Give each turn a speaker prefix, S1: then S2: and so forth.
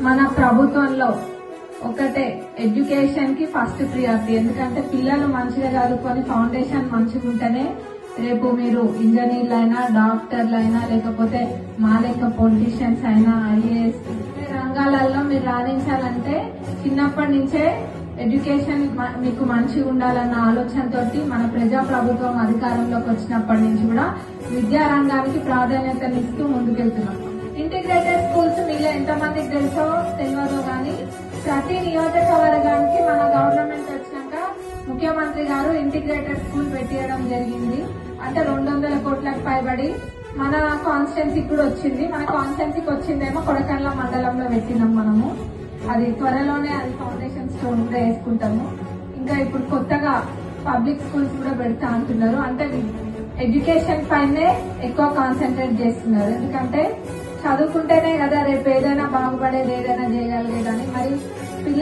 S1: మన ప్రభుత్వంలో ఒకటే ఎడ్యుకేషన్ కి ఫస్ట్ ప్రియారిటీ. ఎందుకంటే పిల్లలు మంచిగా చదువుకొని ఫౌండేషన్ మంచిగా ఉంటేనే రేపు మీరు ఇంజనీర్లైనా డాక్టర్లైనా లేకపోతే మా లెక్క పొలిటీషియన్స్ అయినా ఐఏఎస్ రంగాలలో మీరు రాణించాలంటే చిన్నప్పటి నుంచే ఎడ్యుకేషన్ మీకు మంచిగా ఉండాలన్న ఆలోచనతోటి మన ప్రజా ప్రభుత్వం అధికారంలోకి వచ్చినప్పటి నుంచి కూడా విద్యా రంగానికి ప్రాధాన్యతనిస్తూ ముందుకెళ్తున్నాం. ఇంటిగ్రేటెడ్ స్కూల్స్ మీలో ఎంతమందికి తెలుసో తెలియదో గానీ ప్రతి నియోజకవర్గానికి మన గవర్నమెంట్ వచ్చినాక ముఖ్యమంత్రి గారు ఇంటిగ్రేటెడ్ స్కూల్ పెట్టియడం జరిగింది. అంటే 200 కోట్లకు పైబడి మన కాన్స్టిట్యున్సీకి కూడా వచ్చింది. మన కాన్స్టిట్యున్సీకి వచ్చిందేమో కొడకండ్ల మండలంలో పెట్టినాం మనము. అది త్వరలోనే అది ఫౌండేషన్ స్టోన్ కూడా వేసుకుంటాము. ఇంకా ఇప్పుడు కొత్తగా పబ్లిక్ స్కూల్స్ కూడా పెడతా అంటున్నారు. అంటే ఎడ్యుకేషన్ పైనే ఎక్కువ కాన్సన్ట్రేట్ చేస్తున్నారు. ఎందుకంటే చదువుకుంటేనే కదా రేపు ఏదైనా బాగుపడేది, ఏదైనా చేయగలిగేదని. మరి